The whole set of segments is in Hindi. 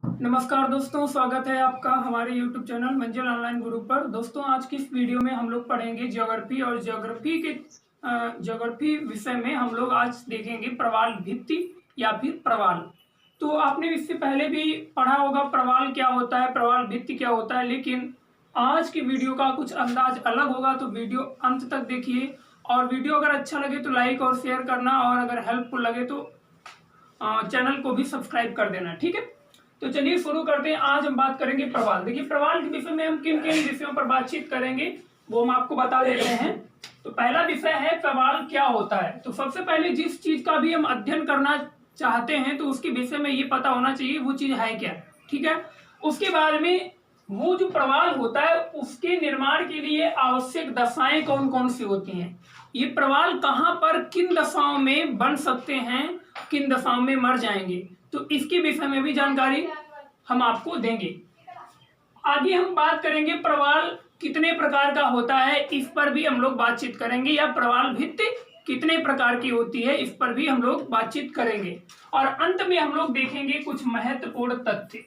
नमस्कार दोस्तों, स्वागत है आपका हमारे YouTube चैनल मंजिल ऑनलाइन गुरु पर। दोस्तों, आज की इस वीडियो में हम लोग पढ़ेंगे ज्योग्राफी और ज्योग्राफी विषय में हम लोग आज देखेंगे प्रवाल भित्ति या फिर प्रवाल। तो आपने इससे पहले भी पढ़ा होगा प्रवाल क्या होता है, प्रवाल भित्ति क्या होता है, लेकिन आज की वीडियो का कुछ अंदाज अलग होगा। तो वीडियो अंत तक देखिए और वीडियो अगर अच्छा लगे तो लाइक और शेयर करना, और अगर हेल्पफुल लगे तो चैनल को भी सब्सक्राइब कर देना। ठीक है, तो चलिए शुरू करते हैं। आज हम बात करेंगे प्रवाल। देखिए, प्रवाल के विषय में हम किन किन विषयों पर बातचीत करेंगे वो हम आपको बता देते हैं। तो पहला विषय है प्रवाल क्या होता है। तो सबसे पहले जिस चीज का भी हम अध्ययन करना चाहते हैं तो उसके विषय में ये पता होना चाहिए वो चीज है क्या। ठीक है, उसके बाद में वो जो प्रवाल होता है उसके निर्माण के लिए आवश्यक दशाएं कौन कौन सी होती हैं, ये प्रवाल कहाँ पर किन दशाओं में बन सकते हैं, किन दशाओं में मर जाएंगे, तो इसके विषय में भी जानकारी हम आपको देंगे। आगे हम बात करेंगे प्रवाल कितने प्रकार का होता है, इस पर भी हम लोग बातचीत करेंगे, या प्रवाल भित्ति कितने प्रकार की होती है इस पर भी हम लोग बातचीत करेंगे। और अंत में हम लोग देखेंगे कुछ महत्वपूर्ण तथ्य,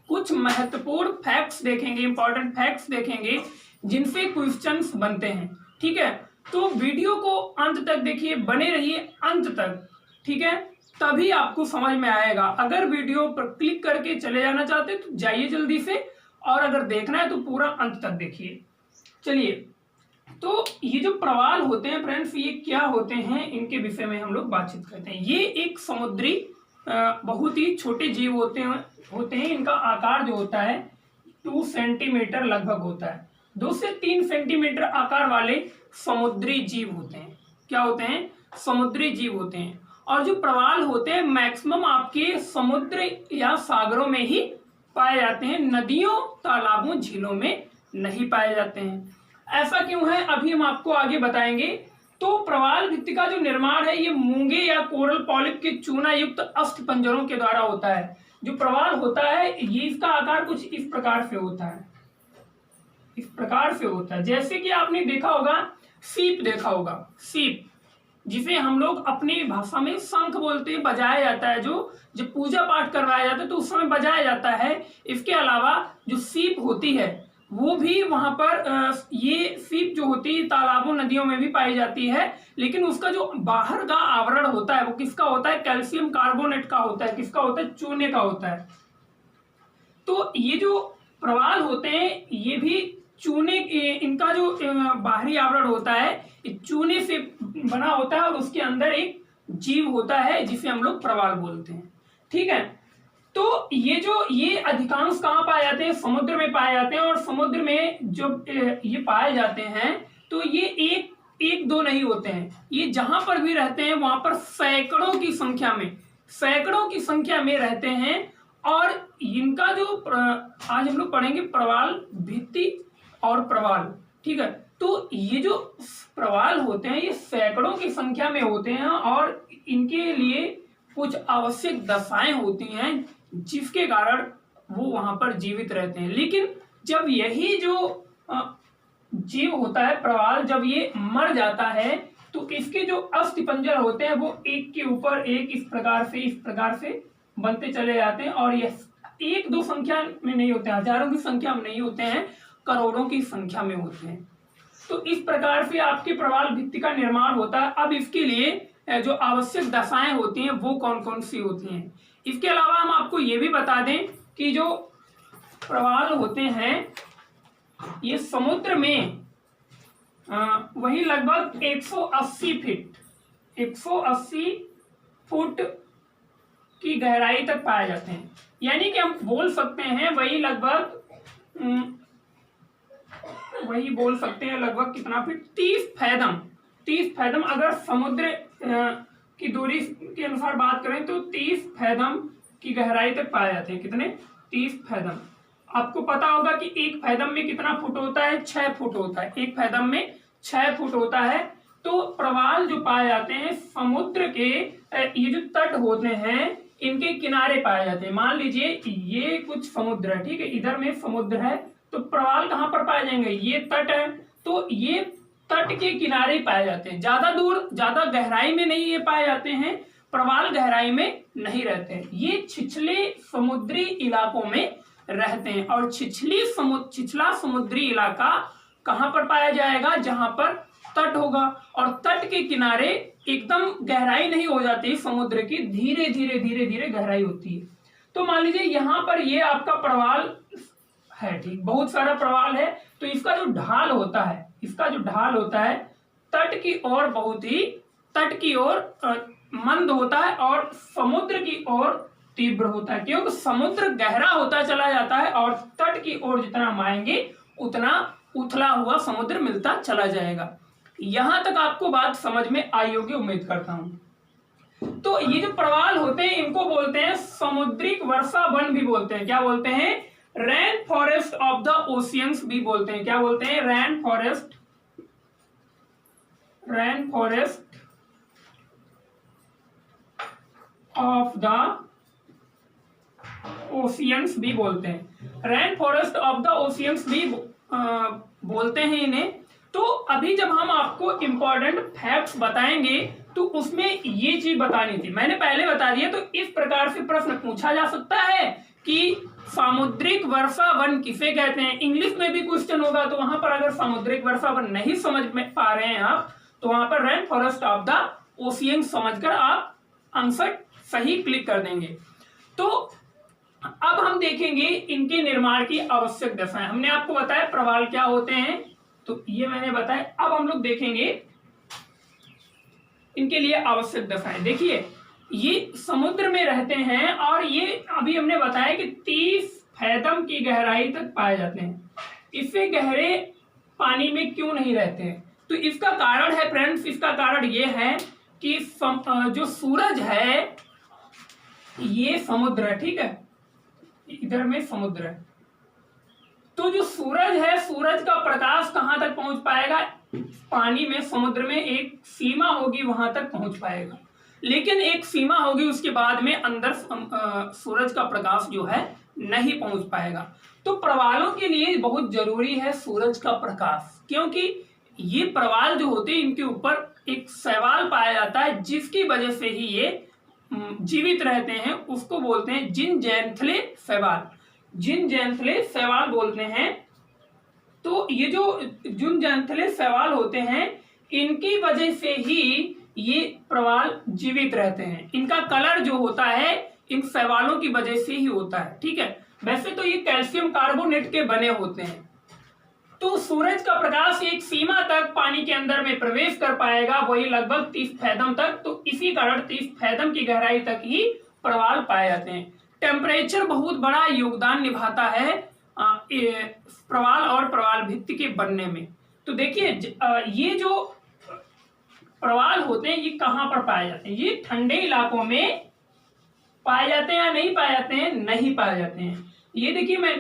कुछ महत्वपूर्ण फैक्ट्स देखेंगे, इंपॉर्टेंट फैक्ट्स देखेंगे जिनसे क्वेश्चंस बनते हैं। ठीक है, तो वीडियो को अंत तक देखिए, बने रहिए अंत तक। ठीक है, तभी आपको समझ में आएगा। अगर वीडियो पर क्लिक करके चले जाना चाहते तो जाइए जल्दी से, और अगर देखना है तो पूरा अंत तक देखिए। चलिए, तो ये जो प्रवाल होते हैं फ्रेंड्स, ये क्या होते हैं इनके विषय में हम लोग बातचीत करते हैं। ये एक समुद्री बहुत ही छोटे जीव होते हैं। इनका आकार जो होता है 2 सेंटीमीटर लगभग होता है। 2 से 3 सेंटीमीटर आकार वाले समुद्री जीव होते हैं। क्या होते हैं? समुद्री जीव होते हैं। और जो प्रवाल होते हैं मैक्सिमम आपके समुद्र या सागरों में ही पाए जाते हैं, नदियों, तालाबों, झीलों में नहीं पाए जाते हैं। ऐसा क्यों है अभी हम आपको आगे बताएंगे। तो प्रवाल भित्ति का जो निर्माण है ये मूंगे या कोरल पॉलिप के चूना युक्त अस्थि पंजरों के द्वारा होता है। जो प्रवाल होता है ये इसका आकार कुछ इस प्रकार से होता है, इस प्रकार से होता है। जैसे कि आपने देखा होगा, सीप देखा होगा, सीप जिसे हम लोग अपनी भाषा में शंख बोलते हैं, बजाया जाता है। जो जब पूजा पाठ करवाया जाता है तो उस समय बजाया जाता है। इसके अलावा जो सीप होती है वो भी वहां पर ये सीप जो होती है तालाबों, नदियों में भी पाई जाती है, लेकिन उसका जो बाहर का आवरण होता है वो किसका होता है? कैल्शियम कार्बोनेट का होता है। किसका होता है? चूने का होता है। तो ये जो प्रवाल होते हैं ये भी चूने, इनका जो बाहरी आवरण होता है ये चूने से बना होता है, और उसके अंदर एक जीव होता है जिसे हम लोग प्रवाल बोलते हैं। ठीक है, तो ये अधिकांश कहाँ पाए जाते हैं? समुद्र में पाए जाते हैं। और समुद्र में जो ये पाए जाते हैं तो ये एक दो नहीं होते हैं, ये जहां पर भी रहते हैं वहां पर सैकड़ों की संख्या में रहते हैं। और इनका जो आज हम लोग पढ़ेंगे प्रवाल भित्ति और प्रवाल। ठीक है, तो ये जो प्रवाल होते हैं ये सैकड़ों की संख्या में होते हैं, और इनके लिए कुछ आवश्यक दशाएं होती हैं जिसके कारण वो वहां पर जीवित रहते हैं। लेकिन जब यही जो जीव होता है प्रवाल, जब ये मर जाता है तो इसके जो अस्थि पंजर होते हैं वो एक के ऊपर एक इस प्रकार से बनते चले जाते हैं। और ये एक दो संख्या में नहीं होते हैं, हजारों की संख्या में नहीं होते हैं, करोड़ों की संख्या में होते हैं। तो इस प्रकार से आपके प्रवाल भित्ति का निर्माण होता है। अब इसके लिए जो आवश्यक दशाएं होती हैं वो कौन कौन सी होती हैं। इसके अलावा हम आपको ये भी बता दें कि जो प्रवाल होते हैं ये समुद्र में वही लगभग 180 फुट की गहराई तक पाए जाते हैं। यानी कि हम बोल सकते हैं वही बोल सकते हैं लगभग कितना फीट? 30 फैदम अगर समुद्र की दूरी के अनुसार बात करें तो 30 फैदम की गहराई तक पाए जाते हैं। कितने? 30 फैदम। आपको पता होगा कि एक फैदम में कितना फुट होता है? 6 फुट होता है। एक फैदम में 6 फुट होता है। तो प्रवाल जो पाए जाते हैं समुद्र के ये जो तट होते हैं इनके किनारे पाए जाते हैं। मान लीजिए ये कुछ समुद्र है, ठीक है, इधर में समुद्र है, तो प्रवाल कहाँ पर पाए जाएंगे? ये तट है, तो ये तट के किनारे पाए जाते हैं। ज्यादा दूर, ज्यादा गहराई में नहीं ये पाए जाते हैं, प्रवाल गहराई में नहीं रहते हैं, ये छिछले समुद्री इलाकों में रहते हैं। और छिछला समुद्री इलाका कहां पर पाया जाएगा? जहां पर तट होगा, और तट के किनारे एकदम गहराई नहीं हो जाती समुद्र की, धीरे धीरे धीरे धीरे गहराई होती है। तो मान लीजिए यहाँ पर ये आपका प्रवाल है, ठीक, बहुत सारा प्रवाल है। तो इसका जो ढाल होता है, तट की ओर बहुत ही मंद होता है और समुद्र की ओर तीव्र होता है, क्योंकि समुद्र गहरा होता चला जाता है और तट की ओर जितना हम आएंगे उतना उथला हुआ समुद्र मिलता चला जाएगा। यहां तक आपको बात समझ में आई होगी, उम्मीद करता हूं। तो ये जो प्रवाल होते हैं इनको बोलते हैं समुद्रिक वर्षा वन भी बोलते हैं। क्या बोलते हैं? Rain forest of the oceans भी बोलते हैं। क्या बोलते हैं? Rain forest of the oceans भी बोलते हैं। Rain forest of the oceans भी बोलते हैं इन्हें। तो अभी जब हम आपको इंपॉर्टेंट फैक्ट्स बताएंगे तो उसमें ये चीज बतानी थी, मैंने पहले बता दिया। तो इस प्रकार से प्रश्न पूछा जा सकता है कि सामुद्रिक वर्षा वन किसे कहते हैं। इंग्लिश में भी क्वेश्चन होगा, तो वहां पर अगर सामुद्रिक वर्षा वन नहीं समझ में पा रहे हैं आप, तो वहां पर rain forest of the ocean समझकर आप आंसर सही क्लिक कर देंगे। तो अब हम देखेंगे इनके निर्माण की आवश्यक दशाएं। हमने आपको बताया प्रवाल क्या होते हैं, तो ये मैंने बताया। अब हम लोग देखेंगे इनके लिए आवश्यक दशाएं। देखिए, ये समुद्र में रहते हैं और ये अभी हमने बताया कि 30 फैथम की गहराई तक पाए जाते हैं। इससे गहरे पानी में क्यों नहीं रहते हैं? तो इसका कारण है फ्रेंड्स, इसका कारण ये है कि जो सूरज है ये समुद्र है, ठीक है, इधर में समुद्र है। तो जो सूरज है, सूरज का प्रकाश कहां तक पहुंच पाएगा? पानी में, समुद्र में एक सीमा होगी, वहां तक पहुंच पाएगा। लेकिन एक सीमा होगी, उसके बाद में अंदर सूरज का प्रकाश जो है नहीं पहुंच पाएगा। तो प्रवालों के लिए बहुत जरूरी है सूरज का प्रकाश, क्योंकि ये प्रवाल जो होते हैं इनके ऊपर एक शैवाल पाया जाता है, जिसकी वजह से ही ये जीवित रहते हैं। उसको बोलते हैं जिनजैंथले शैवाल, जिनजैंथले शैवाल बोलते हैं। तो ये जो जिनजैंथले शैवाल होते हैं, इनकी वजह से ही ये प्रवाल जीवित रहते हैं। इनका कलर जो होता है इन शैवालों की वजह से ही होता है, ठीक है। वैसे तो ये कैल्शियम कार्बोनेट के बने होते हैं। तो सूरज का प्रकाश एक सीमा तक पानी के अंदर में प्रवेश कर पाएगा, वही लगभग 30 फैथम तक। तो इसी कारण 30 फैथम की गहराई तक ही प्रवाल पाए जाते हैं। टेम्परेचर बहुत बड़ा योगदान निभाता है प्रवाल और प्रवाल भित्ति के बनने में। तो देखिए, ये जो प्रवाल होते हैं ये कहां पर पाए जाते हैं? ये ठंडे इलाकों में पाए जाते हैं या नहीं पाए जाते हैं? नहीं पाए जाते हैं। ये देखिए, मैं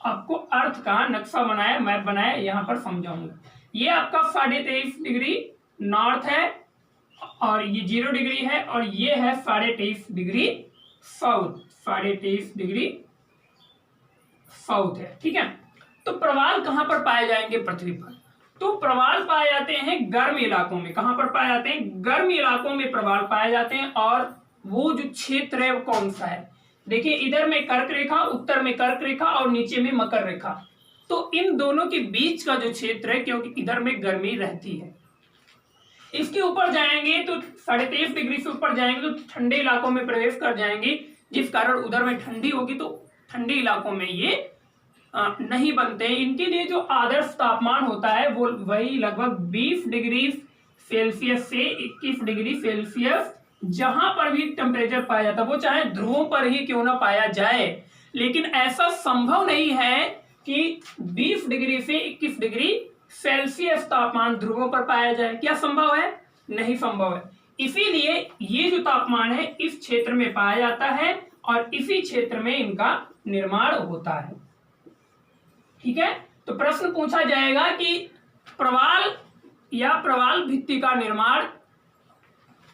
आपको अर्थ का नक्शा बनाया, मैप बनाया, यहां पर समझाऊंगा। ये आपका 23.5 डिग्री नॉर्थ है और ये 0 डिग्री है, और ये है 23.5 डिग्री साउथ, 23.5 डिग्री साउथ है, ठीक है। तो प्रवाल कहां पर पाए जाएंगे पृथ्वी पर? तो प्रवाल पाए जाते हैं गर्म इलाकों में। कहां पर पाए जाते हैं? गर्म इलाकों में प्रवाल पाए जाते हैं। और वो जो क्षेत्र है वो कौन सा है? देखिए, इधर में कर्क रेखा, उत्तर में कर्क रेखा और नीचे में मकर रेखा। तो इन दोनों के बीच का जो क्षेत्र है, क्योंकि इधर में गर्मी रहती है, इसके ऊपर जाएंगे तो 23.5 डिग्री से ऊपर जाएंगे तो ठंडे इलाकों में प्रवेश कर जाएंगे, जिस कारण उधर में ठंडी होगी। तो ठंडे इलाकों में ये नहीं बनते। इनके लिए जो आदर्श तापमान होता है वो वही लगभग 20 डिग्री सेल्सियस से 21 डिग्री सेल्सियस, जहां पर भी टेम्परेचर पाया जाता है, वो चाहे ध्रुवों पर ही क्यों ना पाया जाए, लेकिन ऐसा संभव नहीं है कि 20 डिग्री से 21 डिग्री सेल्सियस तापमान ध्रुवों पर पाया जाए। क्या संभव है? नहीं संभव है। इसीलिए ये जो तापमान है इस क्षेत्र में पाया जाता है और इसी क्षेत्र में इनका निर्माण होता है, ठीक है। तो प्रश्न पूछा जाएगा कि प्रवाल या प्रवाल भित्ति का निर्माण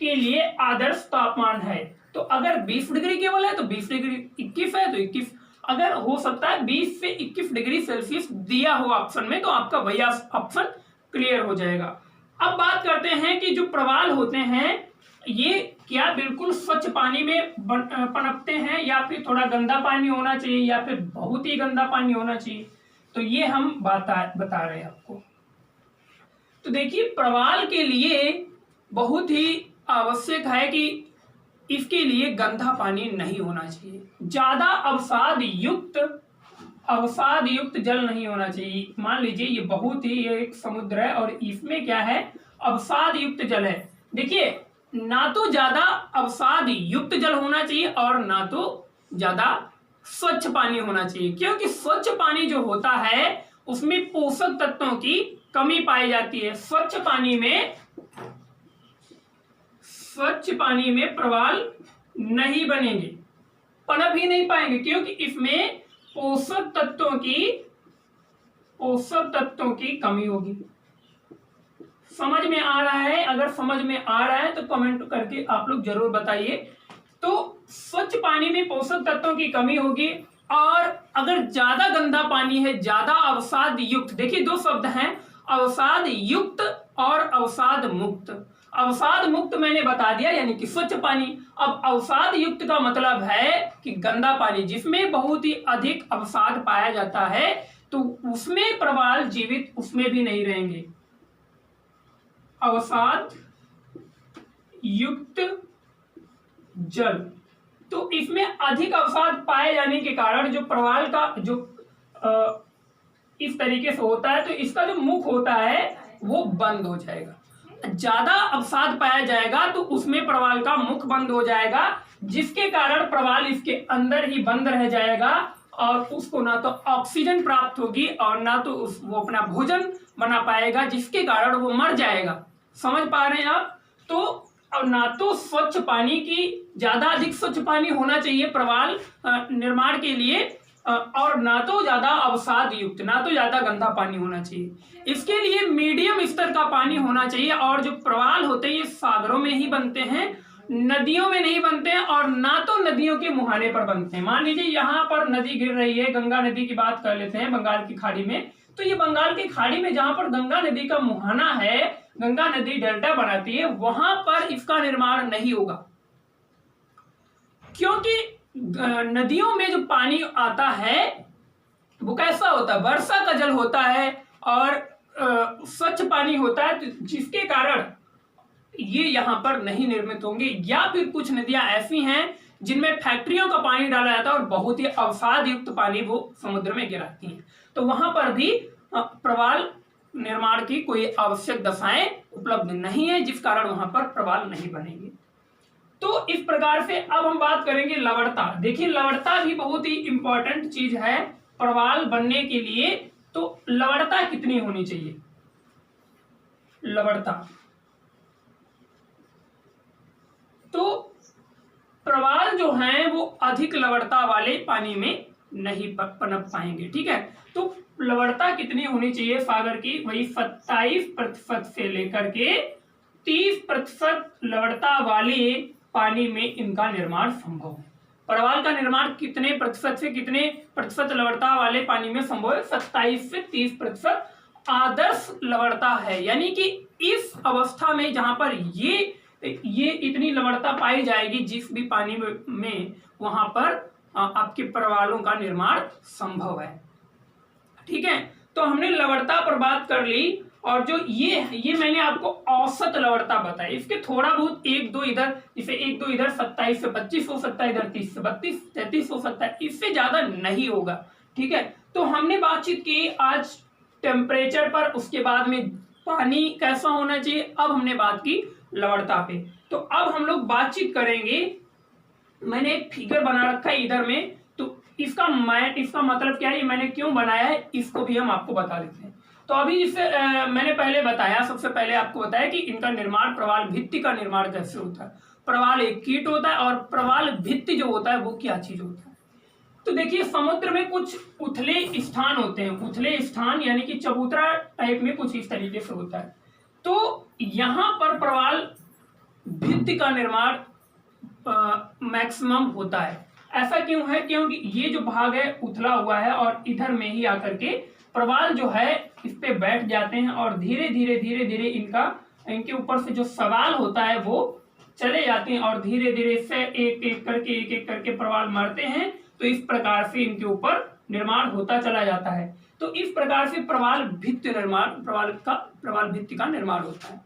के लिए आदर्श तापमान है। तो अगर 20 डिग्री केवल है तो 20 डिग्री, 21 है तो 21, अगर हो सकता है 20 से 21 डिग्री सेल्सियस दिया हुआ ऑप्शन में, तो आपका वही ऑप्शन क्लियर हो जाएगा। अब बात करते हैं कि जो प्रवाल होते हैं ये क्या बिल्कुल स्वच्छ पानी में पनपते हैं या फिर थोड़ा गंदा पानी होना चाहिए या फिर बहुत ही गंदा पानी होना चाहिए, तो ये हम बता रहे हैं आपको। तो देखिए प्रवाल के लिए बहुत ही आवश्यक है कि इसके लिए गंदा पानी नहीं होना चाहिए, ज्यादा अवसाद युक्त जल नहीं होना चाहिए। मान लीजिए ये बहुत ही एक समुद्र है और इसमें क्या है, अवसाद युक्त जल है। देखिए ना तो ज्यादा अवसाद युक्त जल होना चाहिए और ना तो ज्यादा स्वच्छ पानी होना चाहिए, क्योंकि स्वच्छ पानी जो होता है उसमें पोषक तत्वों की कमी पाई जाती है। स्वच्छ पानी में प्रवाल नहीं बनेंगे, पनप ही नहीं पाएंगे, क्योंकि इसमें पोषक तत्वों की कमी होगी। समझ में आ रहा है? अगर समझ में आ रहा है तो कमेंट करके आप लोग जरूर बताइए। तो स्वच्छ पानी में पोषक तत्वों की कमी होगी, और अगर ज्यादा गंदा पानी है, ज्यादा अवसाद युक्त, देखिए दो शब्द हैं, अवसाद युक्त और अवसाद मुक्त। अवसाद मुक्त मैंने बता दिया यानी कि स्वच्छ पानी। अब अवसाद युक्त का मतलब है कि गंदा पानी जिसमें बहुत ही अधिक अवसाद पाया जाता है, तो उसमें प्रवाल जीवित उसमें भी नहीं रहेंगे। अवसाद युक्त जल, तो इसमें अधिक अवसाद पाए जाने के कारण जो प्रवाल का जो इस तरीके से होता है, तो इसका जो मुख होता है वो बंद हो जाएगा। ज्यादा अवसाद पाया जाएगा तो उसमें प्रवाल का मुख बंद हो जाएगा, जिसके कारण प्रवाल इसके अंदर ही बंद रह जाएगा और उसको ना तो ऑक्सीजन प्राप्त होगी और ना तो वो अपना भोजन बना पाएगा, जिसके कारण वो मर जाएगा। समझ पा रहे हैं आप? तो और ना तो स्वच्छ पानी की, ज्यादा अधिक स्वच्छ पानी होना चाहिए प्रवाल निर्माण के लिए, और ना तो ज्यादा अवसाद युक्त, ना तो ज्यादा गंदा पानी होना चाहिए। इसके लिए मीडियम स्तर का पानी होना चाहिए। और जो प्रवाल होते हैं ये सागरों में ही बनते हैं, नदियों में नहीं बनते हैं, और ना तो नदियों के मुहाने पर बनते हैं। मान लीजिए यहाँ पर नदी गिर रही है, गंगा नदी की बात कर लेते हैं बंगाल की खाड़ी में, तो ये बंगाल की खाड़ी में जहां पर गंगा नदी का मुहाना है, गंगा नदी डेल्टा बनाती है, वहां पर इसका निर्माण नहीं होगा, क्योंकि नदियों में जो पानी आता है वो कैसा होता है, वर्षा का जल होता है और स्वच्छ पानी होता है, जिसके कारण ये यहाँ पर नहीं निर्मित होंगे। या फिर कुछ नदियां ऐसी हैं जिनमें फैक्ट्रियों का पानी डाला जाता है और बहुत ही अवसाद युक्त पानी वो समुद्र में गिराती हैं, तो वहां पर भी प्रवाल निर्माण की कोई आवश्यक दशाएं उपलब्ध नहीं है, जिस कारण वहां पर प्रवाल नहीं बनेंगे। तो इस प्रकार से अब हम बात करेंगे लवणता। देखिए लवणता भी बहुत ही इंपॉर्टेंट चीज है प्रवाल बनने के लिए। तो लवणता कितनी होनी चाहिए? लवणता, तो प्रवाल जो हैं वो अधिक लवणता वाले पानी में नहीं पनप पाएंगे। ठीक है, तो लवणता कितनी होनी चाहिए सागर की? वही 27% से लेकर के 30% लवणता वाले पानी में इनका निर्माण संभव है। प्रवाल का निर्माण कितने प्रतिशत से कितने प्रतिशत लवणता वाले पानी में संभव है? 27 से 30% आदर्श लवणता है, यानी कि इस अवस्था में जहां पर ये इतनी लवणता पाई जाएगी जिस भी पानी में वहां पर आपके प्रवालों का निर्माण संभव है। ठीक है, तो हमने लवणता पर बात कर ली, और जो ये मैंने आपको औसत लवणता बताई, इसके थोड़ा बहुत एक दो इधर, जैसे एक दो इधर 27 से 25 हो सकता है, इधर 30 से 32 33 हो सकता है, इससे ज्यादा नहीं होगा। ठीक है, तो हमने बातचीत की आज टेम्परेचर पर, उसके बाद में पानी कैसा होना चाहिए, अब हमने बात की लवणता पे। तो अब हम लोग बातचीत करेंगे, मैंने एक फिगर बना रखा है इधर में, तो इसका मतलब क्या है, मैंने क्यों बनाया है, इसको भी हम आपको बता देते हैं। तो अभी इससे मैंने पहले बताया, सबसे पहले आपको बताया कि इनका निर्माण, प्रवाल भित्ति का निर्माण कैसे होता है। प्रवाल एक कीट होता है और प्रवाल भित्ति जो होता है वो क्या चीज होता है। तो देखिए समुद्र में कुछ उथले स्थान होते हैं, उथले स्थान यानी कि चबूतरा टाइप में कुछ इस तरीके से होता है। तो यहाँ पर प्रवाल भित्ति का निर्माण मैक्सिमम होता है। ऐसा क्यों है? क्योंकि ये जो भाग है उथला हुआ है और इधर में ही आकर के प्रवाल जो है इस पे बैठ जाते हैं और धीरे धीरे इनके ऊपर से जो सवाल होता है वो चले जाते हैं और धीरे धीरे से एक एक करके प्रवाल मरते हैं। तो इस प्रकार से इनके ऊपर निर्माण होता चला जाता है। तो इस प्रकार से प्रवाल भित्ति का निर्माण होता है।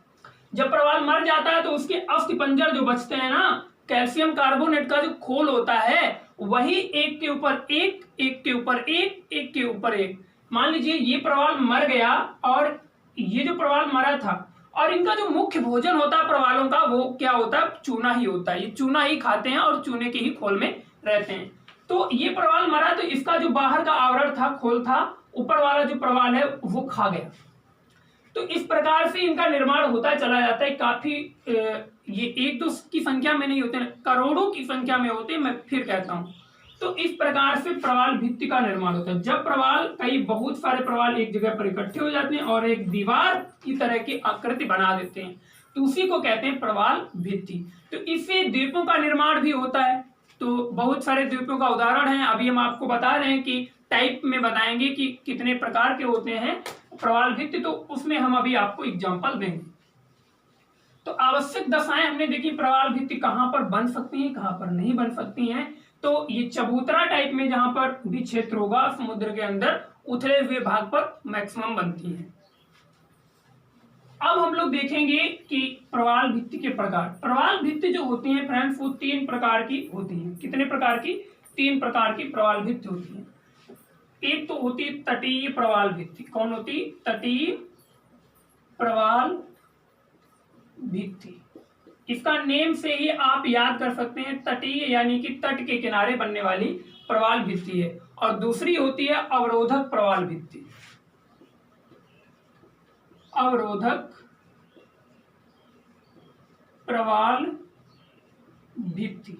जब प्रवाल मर जाता है तो उसके अस्थिपंजर जो बचते हैं ना, कैल्शियम कार्बोनेट का जो खोल होता है वही एक के ऊपर एक, एक के ऊपर एक, एक के ऊपर एक। मान लीजिए ये प्रवाल मर गया और ये जो प्रवाल मरा था, और इनका जो मुख्य भोजन होता है प्रवालों का वो क्या होता है, चूना ही होता है। ये चूना ही खाते हैं और चूने के ही खोल में रहते हैं। तो ये प्रवाल मरा तो इसका जो बाहर का आवरण था, खोल था, ऊपर वाला जो प्रवाल है वो खा गया। तो इस प्रकार से इनका निर्माण होता चला जाता है। काफी ये एक दो की संख्या में नहीं होते, करोड़ों की संख्या में होते, मैं फिर कहता हूं। तो इस प्रकार से प्रवाल भित्ति का निर्माण होता है। जब प्रवाल बहुत सारे प्रवाल एक जगह पर इकट्ठे हो जाते हैं और एक दीवार की तरह की आकृति बना देते हैं, तो उसी को कहते हैं प्रवाल भित्ति। तो इससे द्वीपों का निर्माण भी होता है। तो बहुत सारे द्वीपों का उदाहरण है, अभी हम आपको बता रहे हैं कि टाइप में बताएंगे कि कितने प्रकार के होते हैं प्रवाल भित्ति, तो उसमें हम अभी आपको एग्जांपल देंगे। तो आवश्यक दशाएं हमने देखी प्रवाल भित्ति कहां पर बन सकती हैं, कहां पर नहीं बन सकती हैं। तो ये चबूतरा टाइप में जहां पर भी क्षेत्र होगा समुद्र के अंदर, उथले हुए भाग पर मैक्सिमम बनती है। अब हम लोग देखेंगे कि प्रवाल भित्ति के प्रकार। प्रवाल भित्ति जो होती है फ्रेंड्स, वो 3 प्रकार की होती है। कितने प्रकार की? 3 प्रकार की प्रवाल भित्ति होती है। एक तो होती तटीय प्रवाल भित्ति। कौन होती? तटीय प्रवाल भित्ति। इसका नेम से ही आप याद कर सकते हैं, तटीय यानी कि तट के किनारे बनने वाली प्रवाल भित्ति है। और दूसरी होती है अवरोधक प्रवाल भित्ति। अवरोधक प्रवाल भित्ति।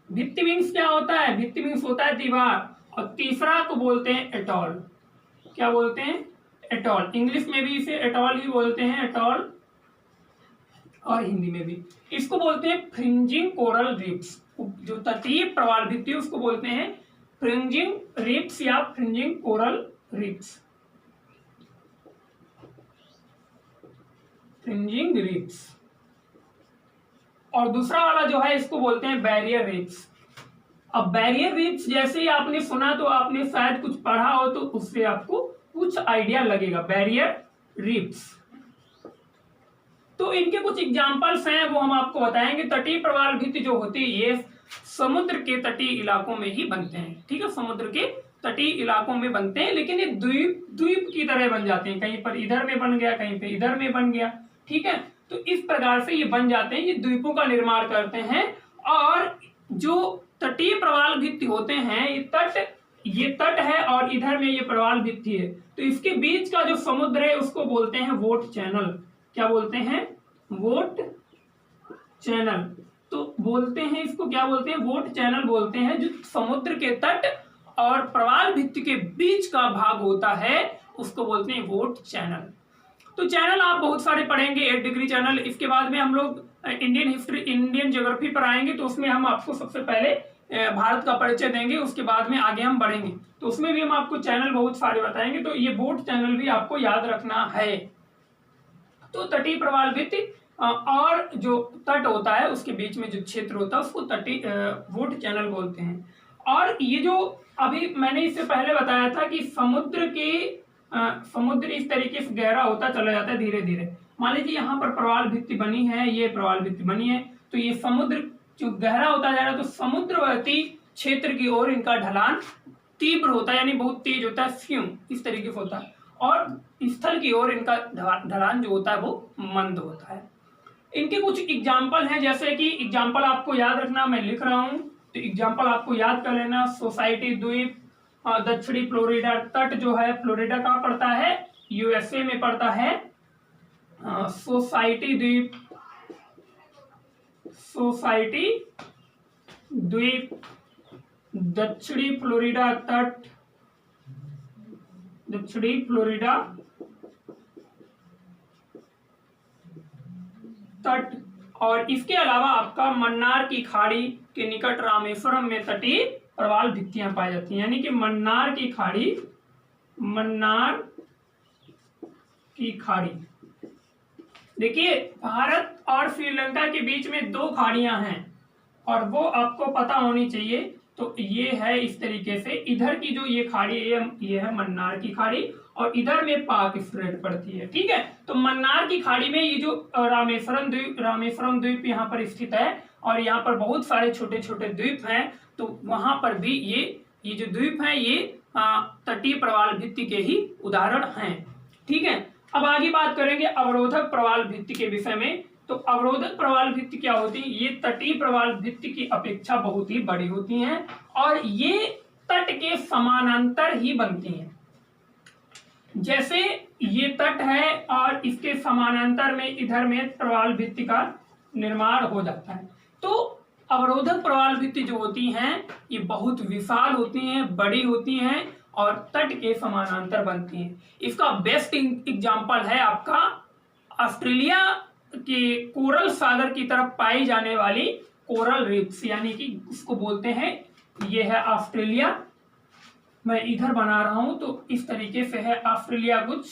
भित्ति मीन्स क्या होता है? भित्ति मीन्स होता है दीवार। और तीसरा को बोलते हैं एटॉल। क्या बोलते हैं? एटॉल। इंग्लिश में भी इसे एटॉल ही बोलते हैं, एटॉल, और हिंदी में भी इसको बोलते हैं फ्रिंजिंग कोरल रीफ्स। जो तटीय प्रवाल भित्ति है उसको बोलते हैं फ्रिंजिंग रीफ्स या fringing coral reefs. Fringing reefs. और दूसरा वाला जो है इसको बोलते हैं बैरियर रीफ्स। अब बैरियर रीफ्स जैसे ही आपने सुना तो आपने शायद कुछ पढ़ा हो, तो उससे आपको कुछ आइडिया लगेगा। बैरियर रीफ्स, तो इनके कुछ एग्जांपल्स हैं वो हम आपको बताएंगे। तटीय प्रवाल भित्ति जो होती है ये समुद्र के तटीय इलाकों में ही बनते हैं। ठीक है, समुद्र के तटीय इलाकों में बनते हैं, लेकिन ये द्वीप की तरह बन जाते हैं। कहीं पर इधर में बन गया, कहीं पे इधर में बन गया। ठीक है, तो इस प्रकार से ये बन जाते हैं, ये द्वीपों का निर्माण करते हैं। और जो तटीय प्रवाल भित्ति होते हैं, ये तट है और इधर में ये प्रवाल भित्ति है, तो इसके बीच का जो समुद्र है उसको बोलते हैं वोट चैनल। क्या बोलते हैं? Vote channel. तो बोलते हैं इसको, क्या बोलते हैं? वोट चैनल बोलते हैं। जो समुद्र के तट और प्रवाल भित्ति के बीच का भाग होता है उसको बोलते हैं वोट चैनल। तो चैनल आप बहुत सारे पढ़ेंगे, 8 डिग्री चैनल। इसके बाद में हम लोग इंडियन हिस्ट्री, इंडियन ज्योग्राफी पर आएंगे, तो उसमें हम आपको सबसे पहले भारत का परिचय देंगे, उसके बाद में आगे हम बढ़ेंगे, तो उसमें भी हम आपको चैनल बहुत सारे बताएंगे। तो ये वोट चैनल भी आपको याद रखना है। तो तटीय प्रवाल भित्ति और जो तट होता है उसके बीच में जो क्षेत्र होता है उसको तटीय वोट चैनल बोलते हैं। और ये जो अभी मैंने इससे पहले बताया था कि समुद्र इस तरीके से गहरा होता चला जाता है धीरे धीरे। मान लीजिए यहाँ पर प्रवाल भित्ति बनी है, ये प्रवाल भित्ति बनी है, तो ये समुद्र जो गहरा होता जा रहा है, तो समुद्रवर्ती क्षेत्र की ओर इनका ढलान तीव्र होता है, यानी बहुत तेज होता है, स्यूम इस तरीके से होता है। और स्थल की ओर इनका ढलान जो होता है वो मंद होता है। इनके कुछ एग्जाम्पल हैं, जैसे कि एग्जाम्पल आपको याद रखना, मैं लिख रहा हूं तो एग्जाम्पल आपको याद कर लेना। सोसाइटी द्वीप, दक्षिणी फ्लोरिडा तट जो है, फ्लोरिडा कहाँ पड़ता है? यूएसए में पड़ता है। सोसाइटी द्वीप, सोसाइटी द्वीप, दक्षिणी फ्लोरिडा तट, दक्षिणी फ्लोरिडा तट। और इसके अलावा आपका मन्नार की खाड़ी के निकट रामेश्वरम में तटीय प्रवाल भित्तियां पाई जाती हैं, यानी कि मन्नार की खाड़ी देखिए भारत और श्रीलंका के बीच में दो खाड़ियां हैं और वो आपको पता होनी चाहिए। तो ये है इस तरीके से, इधर की जो ये खाड़ी है ये है मन्नार की खाड़ी और इधर में पाक स्ट्रेट पड़ती है। ठीक है, तो मन्नार की खाड़ी में ये जो रामेश्वरम द्वीप यहाँ पर स्थित है और यहाँ पर बहुत सारे छोटे छोटे द्वीप हैं। तो वहां पर भी ये जो द्वीप हैं ये तटीय प्रवाल भित्ति के ही उदाहरण हैं। ठीक है, अब आगे बात करेंगे अवरोधक प्रवाल भित्ति के विषय में। तो अवरोधक प्रवाल भित्ति क्या होती है? ये तटीय प्रवाल भित्ति की अपेक्षा बहुत ही बड़ी होती हैं और ये तट के समानांतर ही बनती हैं। जैसे ये तट है और इसके समानांतर में इधर में प्रवाल भित्ति का निर्माण हो जाता है। तो अवरोधक प्रवाल भित्ति जो होती हैं ये बहुत विशाल होती हैं, बड़ी होती हैं और तट के समानांतर बनती हैं। इसका बेस्ट एग्जांपल है आपका ऑस्ट्रेलिया के कोरल सागर की तरफ पाई जाने वाली कोरल रीफ्स, यानी कि इसको बोलते हैं, ये है ऑस्ट्रेलिया। मैं इधर बना रहा हूं तो इस तरीके से है ऑस्ट्रेलिया कुछ,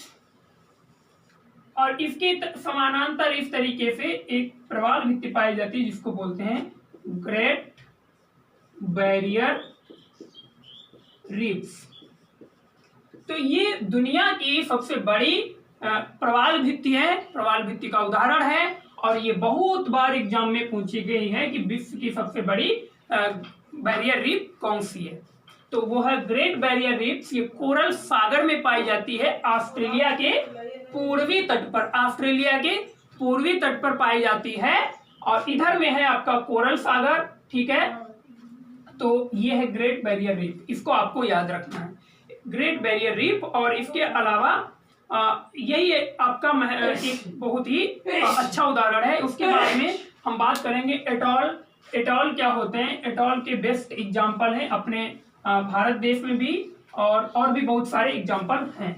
और इसके समानांतर इस तरीके से एक प्रवाल भित्ति पाई जाती है जिसको बोलते हैं ग्रेट बैरियर रीफ्स। तो ये दुनिया की सबसे बड़ी प्रवाल भित्ति है, प्रवाल भित्ति का उदाहरण है और ये बहुत बार एग्जाम में पूछी गई है कि विश्व की सबसे बड़ी बैरियर रीफ कौन सी है। तो वो है ग्रेट बैरियर रीफ। ये कोरल सागर में पाई जाती है ऑस्ट्रेलिया के पूर्वी तट पर, ऑस्ट्रेलिया के पूर्वी तट पर पाई जाती है और इधर में है आपका कोरल सागर। ठीक है, तो ये है ग्रेट बैरियर रीफ, इसको आपको याद रखना है, ग्रेट बैरियर रीफ। और इसके अलावा यही आपका एक बहुत ही अच्छा उदाहरण है। उसके बारे में हम बात करेंगे एटॉल। एटॉल क्या होते हैं? एटॉल के बेस्ट एग्जाम्पल हैं अपने भारत देश में भी और भी बहुत सारे एग्जाम्पल हैं।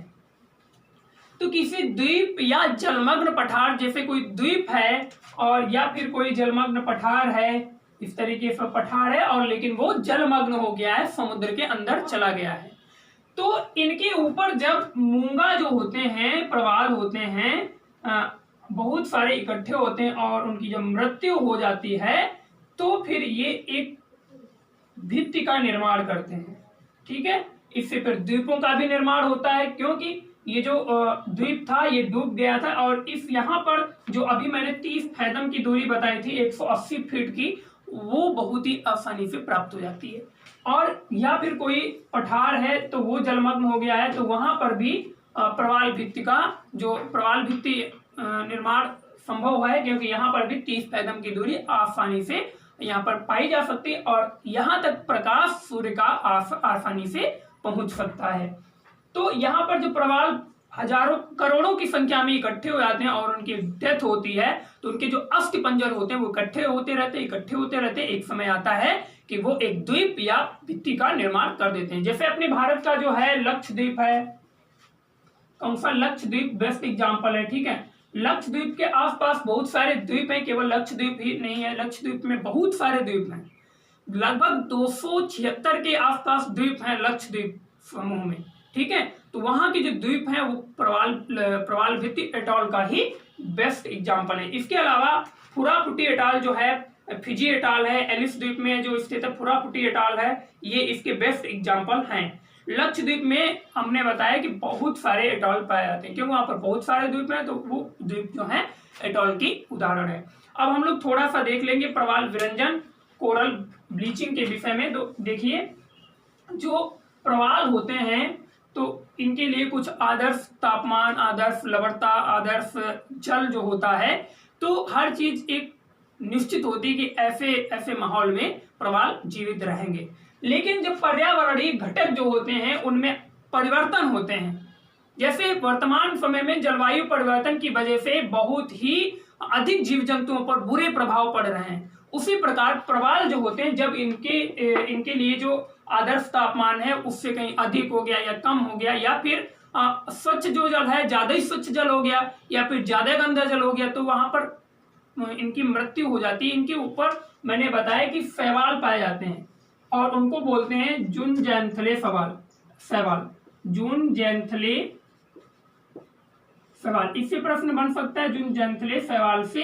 तो किसी द्वीप या जलमग्न पठार, जैसे कोई द्वीप है और या फिर कोई जलमग्न पठार है, इस तरीके से पठार है और लेकिन वो जलमग्न हो गया है, समुद्र के अंदर चला गया है, तो इनके ऊपर जब मूंगा जो होते हैं, प्रवाल होते हैं, बहुत सारे इकट्ठे होते हैं और उनकी जब मृत्यु हो जाती है तो फिर ये एक भित्ति का निर्माण करते हैं। ठीक है, इससे फिर द्वीपों का भी निर्माण होता है, क्योंकि ये जो द्वीप था ये डूब गया था और इस यहाँ पर जो अभी मैंने 30 फैदम की दूरी बताई थी 180 फीट की, वो बहुत ही आसानी से प्राप्त हो जाती है। और या फिर कोई पठार है तो वो जलमग्न हो गया है तो वहां पर भी प्रवाल भित्ति का जो प्रवाल भित्ति निर्माण संभव है, क्योंकि यहाँ पर भी 30 फैदम की दूरी आसानी से यहाँ पर पाई जा सकती है और यहाँ तक प्रकाश सूर्य का आसानी से पहुंच सकता है। तो यहाँ पर जो प्रवाल हजारों करोड़ों की संख्या में इकट्ठे हो जाते हैं और उनकी डेथ होती है तो उनके जो अस्थि पंजर होते हैं वो इकट्ठे होते रहते, एक समय आता है कि वो एक द्वीप या भित्ति का निर्माण कर देते हैं। जैसे अपने भारत का जो है लक्षद्वीप है, कौन सा? लक्षद्वीप बेस्ट एग्जांपल है। ठीक है, लक्षद्वीप के आसपास बहुत सारे द्वीप हैं, केवल लक्षद्वीप ही नहीं है, लक्षद्वीप में बहुत सारे द्वीप हैं, लगभग 276 के आसपास द्वीप हैं लक्षद्वीप समूह में। ठीक है, तो वहां के जो द्वीप हैं वो प्रवाल भित्ति एटॉल का ही बेस्ट एग्जांपल है। इसके अलावा फुराफुटी एटॉल जो है, फिजी एटॉल है, एलिस द्वीप में जो स्थित है फुराफुटी एटॉल है, ये इसके बेस्ट एग्जांपल हैं। लक्षद्वीप में हमने बताया कि बहुत सारे एटॉल पाए जाते हैं, क्योंकि वहां पर बहुत सारे द्वीप हैं तो वो द्वीप जो है एटॉल की उदाहरण है। अब हम लोग थोड़ा सा देख लेंगे प्रवाल विरंजन, कोरल ब्लीचिंग के विषय में। तो देखिए जो प्रवाल होते हैं तो इनके लिए कुछ आदर्श तापमान, आदर्श लवणता, आदर्श जल जो होता है, तो हर चीज एक निश्चित होती है कि ऐसे ऐसे माहौल में प्रवाल जीवित रहेंगे। लेकिन जब पर्यावरणीय घटक जो होते हैं उनमें परिवर्तन होते हैं, जैसे वर्तमान समय में जलवायु परिवर्तन की वजह से बहुत ही अधिक जीव जंतुओं पर बुरे प्रभाव पड़ रहे हैं, उसी प्रकार प्रवाल जो होते हैं जब इनके लिए जो आदर्श तापमान है उससे कहीं अधिक हो गया या कम हो गया, या फिर स्वच्छ जो जल है ज्यादा ही स्वच्छ जल हो गया या फिर ज्यादा गंदा जल हो गया, तो वहां पर इनकी मृत्यु हो जाती है। इनके ऊपर मैंने बताया कि शैवाल पाए जाते हैं और उनको बोलते हैं जुनजैंथले शैवाल, जुनजैंथले सवाल, इससे प्रश्न बन सकता है जुन जंतले सवाल से।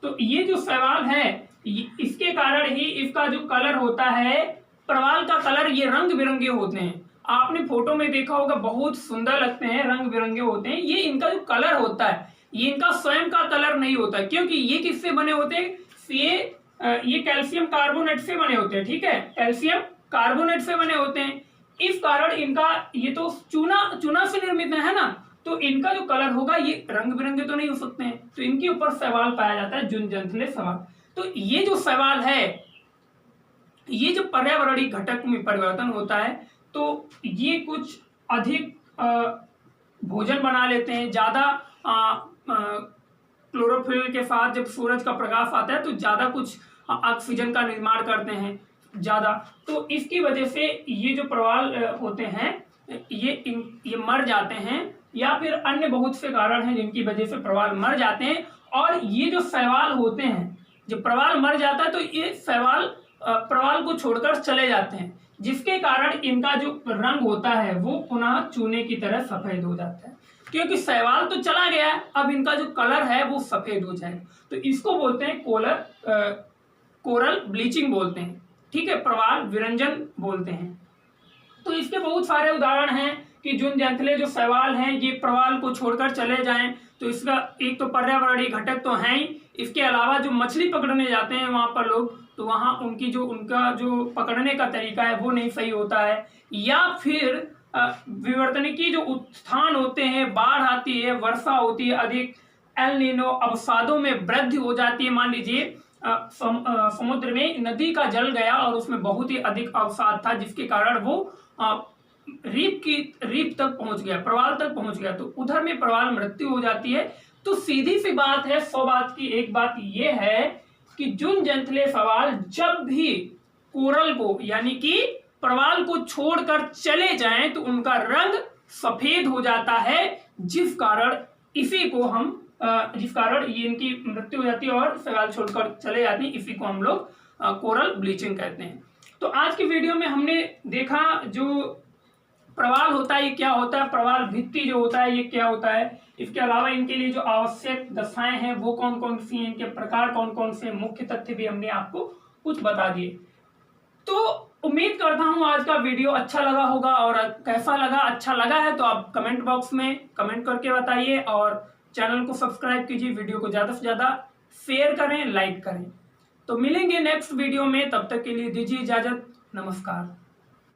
तो ये जो सवाल है इसके कारण ही इसका जो कलर होता है, प्रवाल का कलर, ये रंग बिरंगे होते हैं। आपने फोटो में देखा होगा, बहुत सुंदर लगते हैं, रंग बिरंगे होते हैं। ये इनका जो कलर होता है, ये इनका स्वयं का कलर नहीं होता, क्योंकि ये किससे बने होते हैं, ये कैल्शियम कार्बोनेट से बने होते हैं। ठीक है, कैल्शियम कार्बोनेट से बने होते हैं। इस कारण इनका, ये तो चूना से निर्मित है ना, तो इनका जो कलर होगा ये रंग बिरंगे तो नहीं हो सकते हैं। तो इनके ऊपर सवाल पाया जाता है जुन जंतले सवाल। तो ये जो सवाल है, ये जो पर्यावरणीय घटक में परिवर्तन होता है, तो ये कुछ अधिक भोजन बना लेते हैं, ज्यादा क्लोरोफिल के साथ जब सूरज का प्रकाश आता है तो ज्यादा कुछ ऑक्सीजन का निर्माण करते हैं ज्यादा। तो इसकी वजह से ये जो प्रवाल होते हैं ये मर जाते हैं, या फिर अन्य बहुत से कारण हैं जिनकी वजह से प्रवाल मर जाते हैं। और ये जो शैवाल होते हैं, जब प्रवाल मर जाता है तो ये शैवाल प्रवाल को छोड़कर चले जाते हैं, जिसके कारण इनका जो रंग होता है वो पुनः चूने की तरह सफेद हो जाता है, क्योंकि शैवाल तो चला गया है, अब इनका जो कलर है वो सफेद हो जाएगा। तो इसको बोलते हैं कोरल ब्लीचिंग बोलते हैं। ठीक है, प्रवाल विरंजन बोलते हैं। तो इसके बहुत सारे उदाहरण हैं कि जुन जंतले जो शैवाल हैं ये प्रवाल को छोड़कर चले जाएं, तो इसका एक तो पर्यावरणीय घटक तो है ही, इसके अलावा जो मछली पकड़ने जाते हैं वहां पर लोग, तो वहां उनका जो पकड़ने का तरीका है वो नहीं सही होता है, या फिर विवर्तनिकी जो उत्थान होते हैं, बाढ़ आती है, वर्षा होती है अधिक, एल नीनो अवसादों में वृद्धि हो जाती है। मान लीजिए समुद्र में नदी का जल गया और उसमें बहुत ही अधिक अवसाद था, जिसके कारण वो रीफ तक पहुंच गया, प्रवाल तक पहुंच गया, तो उधर में प्रवाल मृत्यु हो जाती है। तो सीधी सी बात है, 100 बात की एक बात यह है कि जुन जंतले सवाल जब भी कोरल को यानी कि प्रवाल को छोड़कर चले जाएं तो उनका रंग सफेद हो जाता है, जिस कारण ये इनकी मृत्यु हो जाती है और शैवाल छोड़कर चले जाती है। इसी को हम लोग कोरल ब्लीचिंग कहते हैं। तो आज की वीडियो में हमने देखा जो प्रवाल होता है ये क्या होता है, प्रवाल भित्ति जो होता है ये क्या होता है, इसके अलावा इनके लिए जो आवश्यक दशाएं हैं वो कौन कौन सी हैं, इनके प्रकार कौन कौन से, मुख्य तथ्य भी हमने आपको कुछ बता दिए। तो उम्मीद करता हूं आज का वीडियो अच्छा लगा होगा, और कैसा लगा, अच्छा लगा है तो आप कमेंट बॉक्स में कमेंट करके बताइए, और चैनल को सब्सक्राइब कीजिए, वीडियो को ज्यादा से ज्यादा शेयर करें, लाइक करें। तो मिलेंगे नेक्स्ट वीडियो में, तब तक के लिए दीजिए इजाजत, नमस्कार।